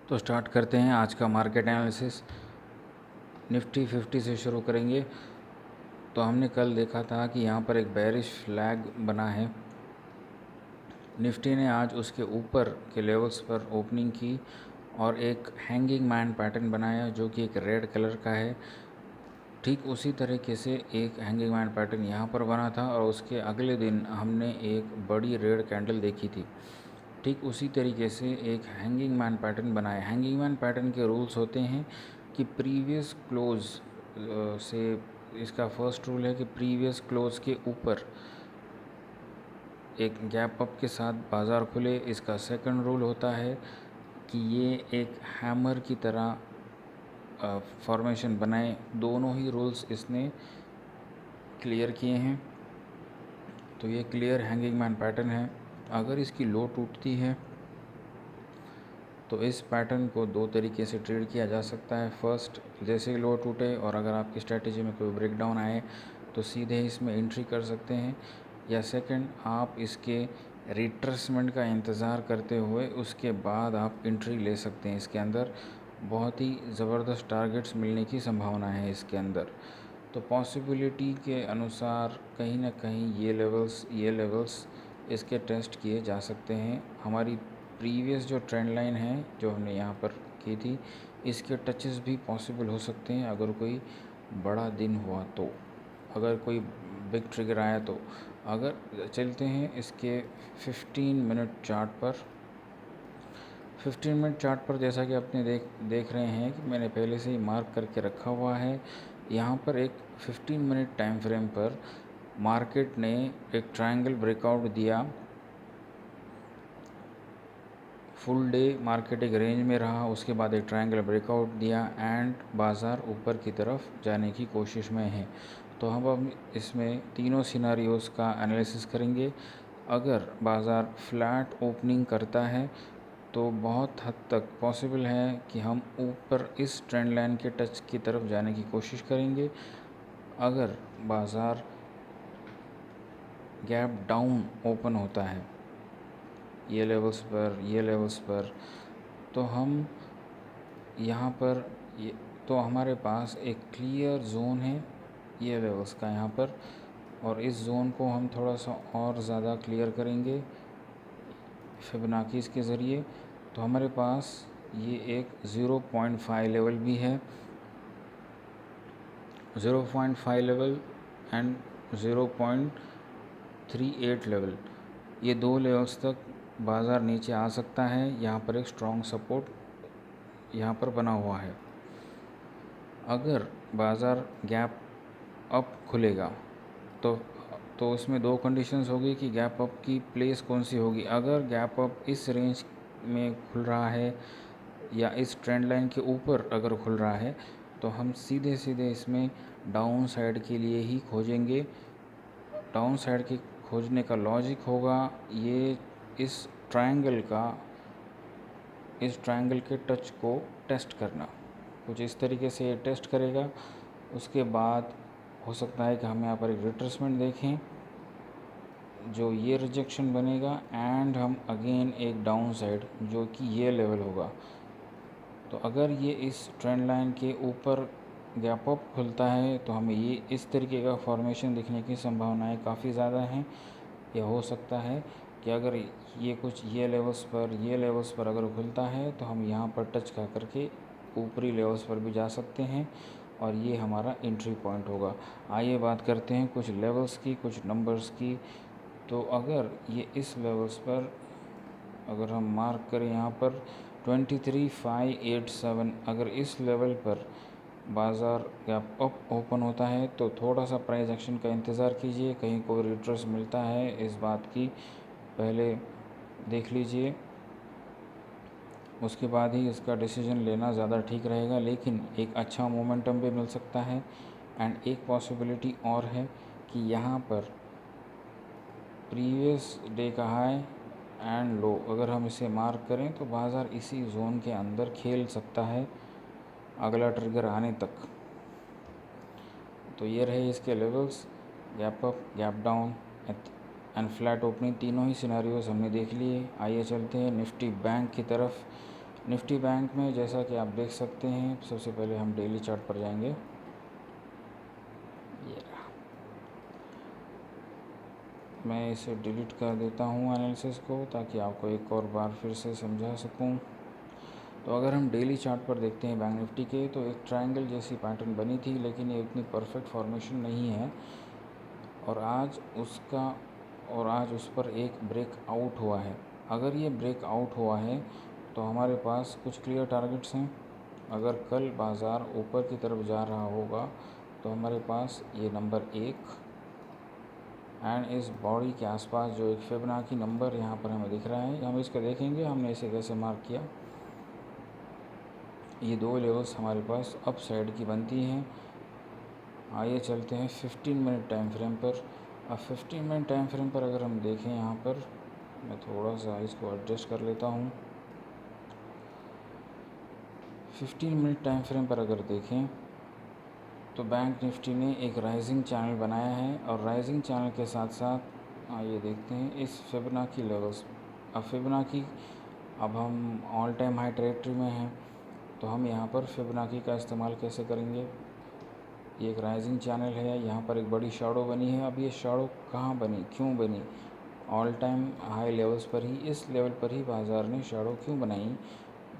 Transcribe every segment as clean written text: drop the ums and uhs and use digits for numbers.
तो स्टार्ट करते हैं आज का मार्केट एनालिसिस। निफ्टी 50 से शुरू करेंगे। तो हमने कल देखा था कि यहाँ पर एक बेरिश फ्लैग बना है। निफ्टी ने आज उसके ऊपर के लेवल्स पर ओपनिंग की और एक हैंगिंग मैन पैटर्न बनाया जो कि एक रेड कलर का है। ठीक उसी तरीके से एक हैंगिंग मैन पैटर्न यहाँ पर बना था और उसके अगले दिन हमने एक बड़ी रेड कैंडल देखी थी। ठीक उसी तरीके से एक हैंगिंग मैन पैटर्न बनाया। हैंगिंग मैन पैटर्न के रूल्स होते हैं कि प्रीवियस क्लोज से, इसका फर्स्ट रूल है कि प्रीवियस क्लोज के ऊपर एक गैप अप के साथ बाज़ार खुले। इसका सेकंड रूल होता है कि ये एक हैमर की तरह फॉर्मेशन बनाए। दोनों ही रूल्स इसने क्लियर किए हैं। तो ये क्लियर हैंगिंग मैन पैटर्न है। अगर इसकी लो टूटती है तो इस पैटर्न को दो तरीके से ट्रेड किया जा सकता है। फर्स्ट, जैसे लो टूटे और अगर आपकी स्ट्रैटेजी में कोई ब्रेकडाउन आए तो सीधे इसमें एंट्री कर सकते हैं, या सेकंड, आप इसके रिट्रेसमेंट का इंतज़ार करते हुए उसके बाद आप एंट्री ले सकते हैं। इसके अंदर बहुत ही ज़बरदस्त टारगेट्स मिलने की संभावना है इसके अंदर। तो पॉसिबिलिटी के अनुसार कहीं ना कहीं ये लेवल्स इसके टेस्ट किए जा सकते हैं। हमारी प्रीवियस जो ट्रेंड लाइन है जो हमने यहाँ पर की थी, इसके टचेस भी पॉसिबल हो सकते हैं अगर कोई बड़ा दिन हुआ तो, अगर कोई बिग ट्रिगर आया तो। अगर चलते हैं इसके 15 मिनट चार्ट पर। 15 मिनट चार्ट पर जैसा कि आपने देख रहे हैं कि मैंने पहले से ही मार्क करके रखा हुआ है। यहाँ पर एक 15 मिनट टाइम फ्रेम पर मार्केट ने एक ट्रायंगल ब्रेकआउट दिया। फुल डे मार्केट एक रेंज में रहा, उसके बाद एक ट्रायंगल ब्रेकआउट दिया एंड बाज़ार ऊपर की तरफ जाने की कोशिश में है। तो हम इसमें तीनों सिनारियोज़ का एनालिसिस करेंगे। अगर बाज़ार फ्लैट ओपनिंग करता है तो बहुत हद तक पॉसिबल है कि हम ऊपर इस ट्रेंड लाइन के टच की तरफ जाने की कोशिश करेंगे। अगर बाज़ार गैप डाउन ओपन होता है ये लेवल्स पर तो हम यहाँ पर तो हमारे पास एक क्लियर जोन है ये लेवल्स का यहाँ पर, और इस जोन को हम थोड़ा सा और ज़्यादा क्लियर करेंगे फिबोनाची के ज़रिए। तो हमारे पास ये एक 0.5 लेवल भी है, 0.5 लेवल एंड 0.38 लेवल। ये दो लेवल्स तक बाज़ार नीचे आ सकता है। यहाँ पर एक स्ट्रॉन्ग सपोर्ट यहाँ पर बना हुआ है। अगर बाज़ार गैप अप खुलेगा तो उसमें दो कंडीशंस होगी कि गैप अप की प्लेस कौन सी होगी। अगर गैप अप इस रेंज में खुल रहा है या इस ट्रेंड लाइन के ऊपर अगर खुल रहा है तो हम सीधे इसमें डाउन साइड के लिए ही खोजेंगे। डाउन साइड के खोजने का लॉजिक होगा ये इस ट्रायंगल के टच को टेस्ट करना। कुछ इस तरीके से ये टेस्ट करेगा। उसके बाद हो सकता है कि हम यहाँ पर एक रिट्रेसमेंट देखें जो ये रिजेक्शन बनेगा एंड हम अगेन एक डाउन साइड जो कि ये लेवल होगा। तो अगर ये इस ट्रेंड लाइन के ऊपर गैप अप खुलता है तो हमें ये इस तरीके का फॉर्मेशन दिखने की संभावनाएं काफ़ी ज़्यादा हैं। यह हो सकता है कि अगर ये कुछ ये लेवल्स पर अगर खुलता है तो हम यहाँ पर टच कर करके ऊपरी लेवल्स पर भी जा सकते हैं और ये हमारा एंट्री पॉइंट होगा। आइए बात करते हैं कुछ लेवल्स की, कुछ नंबर्स की। तो अगर ये इस लेवल्स पर अगर हम मार्क करें यहाँ पर 23,587, अगर इस लेवल पर बाज़ार गैप अप ओपन होता है तो थोड़ा सा प्राइस एक्शन का इंतज़ार कीजिए। कहीं कोई रिट्रेस मिलता है इस बात की पहले देख लीजिए, उसके बाद ही इसका डिसीजन लेना ज़्यादा ठीक रहेगा। लेकिन एक अच्छा मोमेंटम भी मिल सकता है एंड एक पॉसिबिलिटी और है कि यहाँ पर प्रीवियस डे का हाई एंड लो अगर हम इसे मार्क करें तो बाज़ार इसी जोन के अंदर खेल सकता है अगला ट्रिगर आने तक। तो ये रहे इसके levels, gap up, gap down and flat opening. तीनों ही सिनेरियोज हमने देख लिए। आइए चलते हैं निफ्टी बैंक की तरफ। निफ्टी बैंक में जैसा कि आप देख सकते हैं, सबसे पहले हम डेली चार्ट पर जाएंगे। ये रहा, मैं इसे डिलीट कर देता हूँ एनालिसिस को, ताकि आपको एक और बार फिर से समझा सकूँ। तो अगर हम डेली चार्ट पर देखते हैं बैंक निफ्टी के, तो एक ट्रायंगल जैसी पैटर्न बनी थी, लेकिन ये उतनी परफेक्ट फॉर्मेशन नहीं है और आज उस पर एक ब्रेक आउट हुआ है। अगर ये ब्रेक आउट हुआ है तो हमारे पास कुछ क्लियर टारगेट्स हैं। अगर कल बाज़ार ऊपर की तरफ जा रहा होगा तो हमारे पास ये नंबर 1 एंड इस बॉडी के आसपास जो एक फिबोनाची नंबर यहाँ पर हमें दिख रहा है, हम इसका देखेंगे हमने इसे कैसे मार्क किया। ये दो लेवल्स हमारे पास अप साइड की बनती हैं। आइए चलते हैं 15 मिनट टाइम फ्रेम पर। अब 15 मिनट टाइम फ्रेम पर अगर हम देखें, यहाँ पर मैं थोड़ा सा इसको एडजस्ट कर लेता हूँ। 15 मिनट टाइम फ्रेम पर अगर देखें तो बैंक निफ्टी ने एक राइजिंग चैनल बनाया है और राइजिंग चैनल के साथ साथ आइए देखते हैं इस फिबोनाची लेवल्स। अब फिबोनाची, अब हम ऑल टाइम हाई टेरिटरी में हैं, तो हम यहाँ पर फिबोनाची का इस्तेमाल कैसे करेंगे। ये एक राइजिंग चैनल है, यहाँ पर एक बड़ी शैडो बनी है। अब ये शैडो कहाँ बनी, क्यों बनी? ऑल टाइम हाई लेवल्स पर ही, इस लेवल पर ही बाज़ार ने शैडो क्यों बनाई?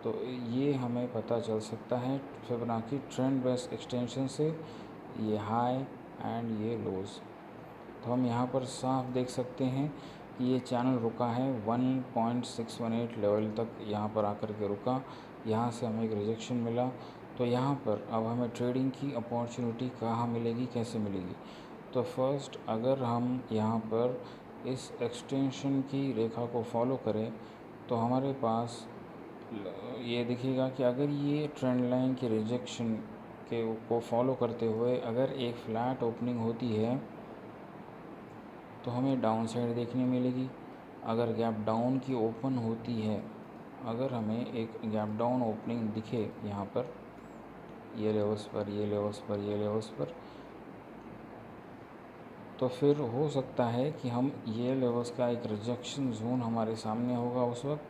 तो ये हमें पता चल सकता है फिबोनाची ट्रेंड बेस्ड एक्सटेंशन से, ये हाई एंड ये लोज। तो हम यहाँ पर साफ देख सकते हैं कि ये चैनल रुका है 1.618 लेवल तक, यहाँ पर आकर के रुका। यहाँ से हमें एक रिजेक्शन मिला। तो यहाँ पर अब हमें ट्रेडिंग की अपॉर्चुनिटी कहाँ मिलेगी, कैसे मिलेगी? तो फर्स्ट, अगर हम यहाँ पर इस एक्सटेंशन की रेखा को फॉलो करें तो हमारे पास ये दिखेगा कि अगर ये ट्रेंड लाइन के रिजेक्शन के को फॉलो करते हुए अगर एक फ्लैट ओपनिंग होती है तो हमें डाउन साइड देखने मिलेगी। अगर गैप डाउन की ओपन होती है, अगर हमें एक गैप डाउन ओपनिंग दिखे यहाँ पर, ये लेवल्स पर, ये लेवल्स पर, ये लेवल्स पर, तो फिर हो सकता है कि हम ये लेवल्स का एक रिजेक्शन जोन हमारे सामने होगा उस वक्त,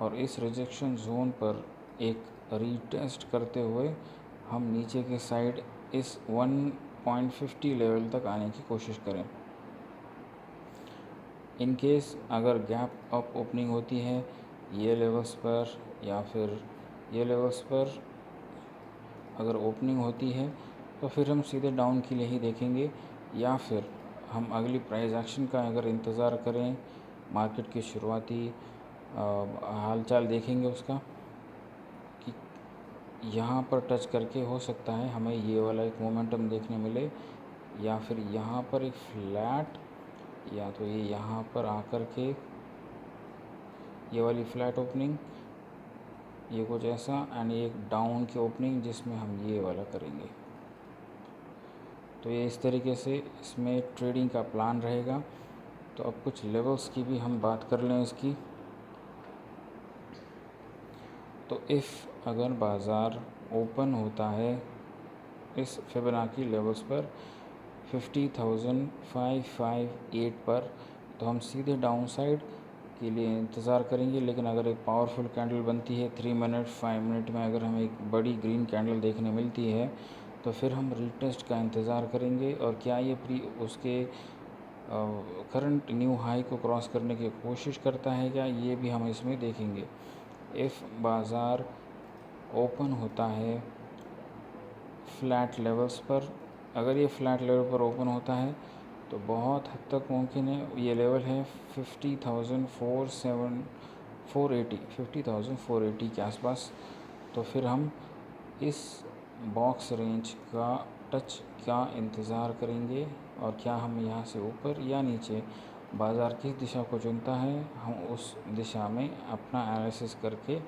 और इस रिजेक्शन जोन पर एक रीटेस्ट करते हुए हम नीचे के साइड इस 1.50 लेवल तक आने की कोशिश करें। इन केस अगर गैप अप ओपनिंग होती है ये लेवल्स पर या फिर ये लेवल्स पर अगर ओपनिंग होती है, तो फिर हम सीधे डाउन के लिए ही देखेंगे, या फिर हम अगली प्राइस एक्शन का अगर इंतज़ार करें, मार्केट की शुरुआती हालचाल देखेंगे उसका कि यहाँ पर टच करके हो सकता है हमें ये वाला एक मोमेंटम देखने मिले, या फिर यहाँ पर एक फ्लैट, या तो ये यहाँ पर आकर के ये वाली फ्लैट ओपनिंग, ये कुछ ऐसा, एंड एक डाउन की ओपनिंग जिसमें हम ये वाला करेंगे। तो ये इस तरीके से इसमें ट्रेडिंग का प्लान रहेगा। तो अब कुछ लेवल्स की भी हम बात कर लें इसकी। तो इफ़ अगर बाज़ार ओपन होता है इस फिबोनाची लेवल्स पर 50,558 पर, तो हम सीधे डाउन साइड के लिए इंतज़ार करेंगे। लेकिन अगर एक पावरफुल कैंडल बनती है 3 मिनट 5 मिनट में, अगर हमें एक बड़ी ग्रीन कैंडल देखने मिलती है, तो फिर हम रीटेस्ट का इंतज़ार करेंगे। और क्या ये उसके करंट न्यू हाई को क्रॉस करने की कोशिश करता है क्या, ये भी हम इसमें देखेंगे। इफ़ बाज़ार ओपन होता है फ्लैट लेवल्स पर, अगर ये फ्लैट लेवल पर ओपन होता है तो बहुत हद तक मुमकिन है ये लेवल है 50,480 के आसपास। तो फिर हम इस बॉक्स रेंज का टच का इंतज़ार करेंगे, और क्या हम यहाँ से ऊपर या नीचे, बाज़ार किस दिशा को चुनता है, हम उस दिशा में अपना एनालिसिस करके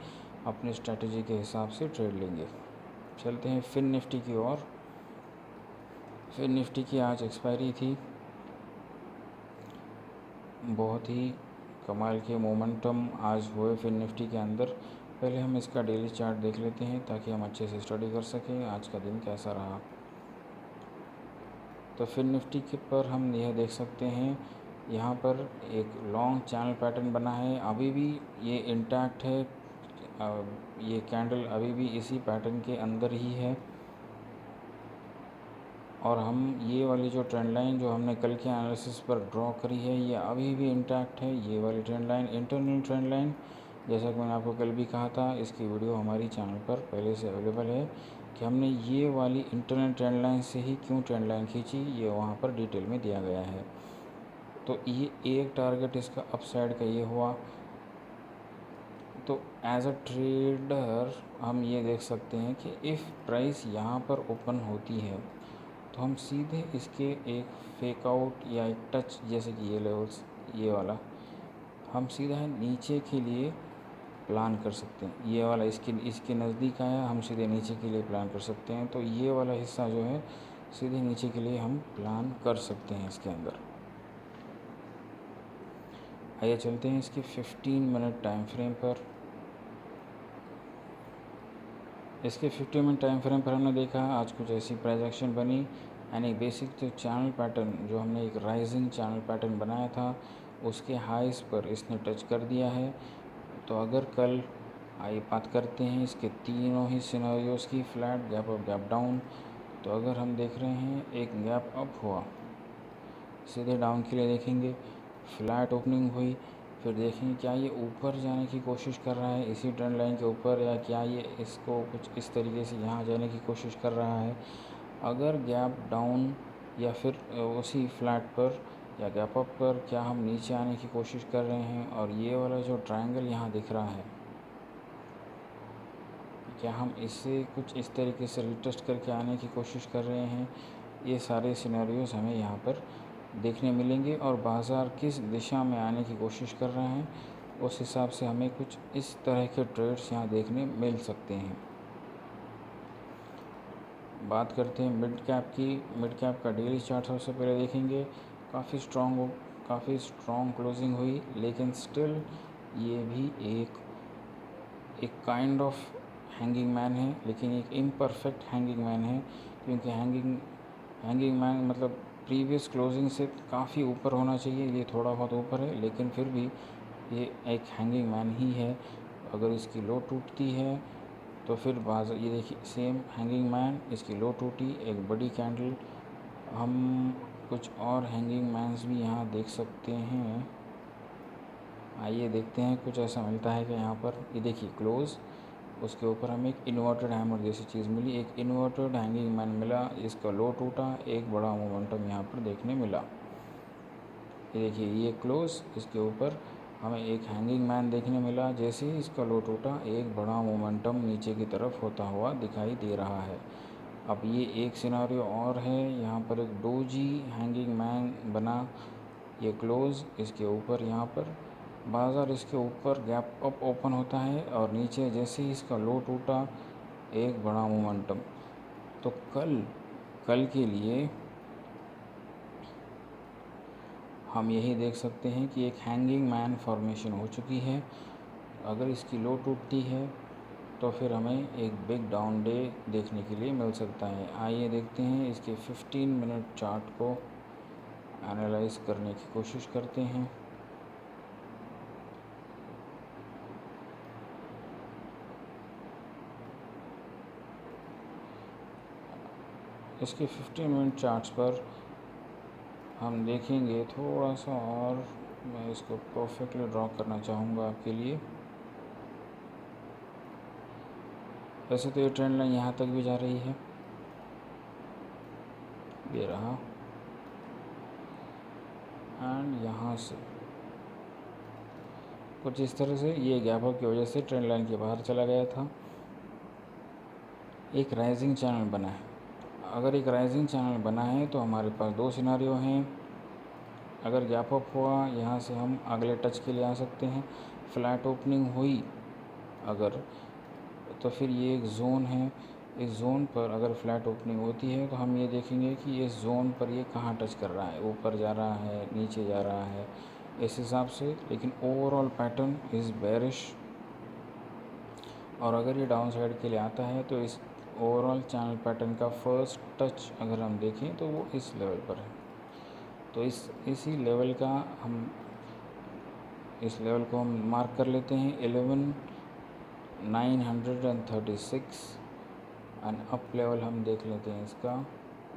अपनी स्ट्रेटजी के हिसाब से ट्रेड लेंगे। चलते हैं फिन निफ्टी की ओर। फिन निफ्टी की आज एक्सपायरी थी, बहुत ही कमाल के मोमेंटम आज हुए फिन निफ्टी के अंदर। पहले हम इसका डेली चार्ट देख लेते हैं ताकि हम अच्छे से स्टडी कर सकें आज का दिन कैसा रहा। तो फिन निफ्टी के पर हम यह देख सकते हैं, यहाँ पर एक लॉन्ग चैनल पैटर्न बना है, अभी भी ये इंटैक्ट है। ये कैंडल अभी भी इसी पैटर्न के अंदर ही है और हम ये वाली जो ट्रेंड लाइन जो हमने कल के एनालिसिस पर ड्रॉ करी है ये अभी भी इंटैक्ट है। ये वाली trend line internal trend line, जैसा कि मैंने आपको कल भी कहा था, इसकी वीडियो हमारी चैनल पर पहले से अवेलेबल है कि हमने ये वाली इंटरनल ट्रेंड लाइन से ही क्यों ट्रेंड लाइन खींची, ये वहाँ पर डिटेल में दिया गया है। तो ये एक टारगेट इसका अपसाइड का ये हुआ। तो एज अ ट्रेडर हम ये देख सकते हैं कि इफ़ प्राइस यहाँ पर ओपन होती है तो हम सीधे इसके एक फेक आउट या एक टच, जैसे कि ये लेवल्स, ये वाला हम सीधा नीचे के लिए प्लान कर सकते हैं। ये वाला इसके नज़दीक आया, हम सीधे नीचे के लिए प्लान कर सकते हैं। तो ये वाला हिस्सा जो है सीधे नीचे के लिए हम प्लान कर सकते हैं इसके अंदर। आइए चलते हैं इसके 15 मिनट टाइम फ्रेम पर। इसके 15 मिनट टाइम फ्रेम पर हमने देखा आज कुछ ऐसी प्राइस एक्शन बनी, यानी बेसिक जो चैनल पैटर्न, जो हमने एक राइजिंग चैनल पैटर्न बनाया था, उसके हाइस पर इसने टच कर दिया है। तो अगर कल आइए बात करते हैं इसके तीनों ही सिनेरियोज़ की, flat, gap up, gap down. तो अगर हम देख रहे हैं एक गैप अप हुआ, सीधे डाउन के लिए देखेंगे, फ्लैट ओपनिंग हुई, फिर देखेंगे क्या ये ऊपर जाने की कोशिश कर रहा है इसी ट्रेंड लाइन के ऊपर, या क्या ये इसको कुछ इस तरीके से यहाँ जाने की कोशिश कर रहा है। अगर गैप डाउन या फिर उसी फ्लैट पर या गैप अप पर क्या हम नीचे आने की कोशिश कर रहे हैं, और ये वाला जो ट्रायंगल यहाँ दिख रहा है, क्या हम इससे कुछ इस तरीके से रिटेस्ट करके आने की कोशिश कर रहे हैं। ये सारे सिनेरियोज़ हमें यहाँ पर देखने मिलेंगे और बाज़ार किस दिशा में आने की कोशिश कर रहे हैं उस हिसाब से हमें कुछ इस तरह के ट्रेड्स यहाँ देखने मिल सकते हैं। बात करते हैं मिड कैप की। मिड कैप का डेली चार्ट सबसे पहले देखेंगे। काफ़ी स्ट्रॉन्ग क्लोजिंग हुई, लेकिन स्टिल ये भी एक काइंड ऑफ हैंगिंग मैन है, लेकिन एक इम्परफेक्ट हैंगिंग मैन है, क्योंकि हैंगिंग मैन मतलब प्रीवियस क्लोजिंग से काफ़ी ऊपर होना चाहिए। ये थोड़ा बहुत ऊपर है, लेकिन फिर भी ये एक हैंगिंग मैन ही है। अगर इसकी लो टूटती है तो फिर बाजार, ये देखिए सेम हैंगिंग मैन, इसकी लो टूटी, एक बड़ी कैंडल। हम कुछ और हैंगिंग मैन्स भी यहाँ देख सकते हैं। आइए देखते हैं, कुछ ऐसा मिलता है कि यहाँ पर ये देखिए क्लोज़, उसके ऊपर हमें एक इन्वर्टेड हैमर जैसी चीज़ मिली, एक इन्वर्टेड हैंगिंग मैन मिला, इसका लो टूटा, एक बड़ा मोमेंटम यहाँ पर देखने मिला। ये देखिए ये क्लोज़, इसके ऊपर हमें एक हैंगिंग मैन देखने मिला, जैसे ही इसका लो टूटा एक बड़ा मोमेंटम नीचे की तरफ होता हुआ दिखाई दे रहा है। अब ये एक सिनारियो और है, यहाँ पर एक डोजी हैंगिंग मैन बना, ये क्लोज़, इसके ऊपर यहाँ पर बाज़ार इसके ऊपर गैप अप ओपन होता है और नीचे जैसे ही इसका लो टूटा एक बड़ा मोमेंटम। तो कल के लिए हम यही देख सकते हैं कि एक हैंगिंग मैन फॉर्मेशन हो चुकी है। अगर इसकी लो टूटती है तो फिर हमें एक बिग डाउन डे देखने के लिए मिल सकता है। आइए देखते हैं इसके 15 मिनट चार्ट को एनालाइज करने की कोशिश करते हैं। इसके 15 मिनट चार्ट्स पर हम देखेंगे थोड़ा सा, और मैं इसको परफेक्टली ड्रॉ करना चाहूँगा आपके लिए। वैसे तो ये ट्रेंड लाइन यहाँ तक भी जा रही है, ये रहा, एंड यहाँ से कुछ इस तरह से ये गैप अप की वजह से ट्रेंड लाइन के बाहर चला गया था। एक राइजिंग चैनल बना है। अगर एक राइजिंग चैनल बना है तो हमारे पास दो सिनारियो हैं। अगर गैप अप हुआ, यहाँ से हम अगले टच के लिए आ सकते हैं। फ्लैट ओपनिंग हुई अगर, तो फिर ये एक ज़ोन है, इस ज़ोन पर अगर फ्लैट ओपनिंग होती है तो हम ये देखेंगे कि इस ज़ोन पर ये कहाँ टच कर रहा है, ऊपर जा रहा है, नीचे जा रहा है, इस हिसाब से। लेकिन ओवरऑल पैटर्न इज़ बेरिश, और अगर ये डाउन साइड के लिए आता है तो इस ओवरऑल चैनल पैटर्न का फर्स्ट टच अगर हम देखें तो वो इस लेवल पर है। तो इसी लेवल का इस लेवल को हम मार्क कर लेते हैं, 936 एंड अप लेवल हम देख लेते हैं इसका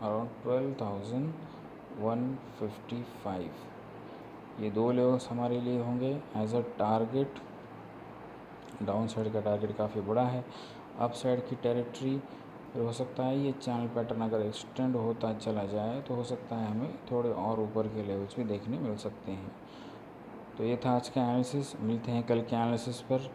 अराउंड 12,155। ये दो लेवल्स हमारे लिए होंगे as a target. Down side का टारगेट काफ़ी बड़ा है। अप साइड की टेरिटरी फिर हो सकता है ये चैनल पैटर्न अगर एक्सटेंड होता चला जाए तो हो सकता है हमें थोड़े और ऊपर के लेवल्स भी देखने मिल सकते हैं। तो ये था आज का एनालिसिस। मिलते हैं कल के एनालिसिस पर।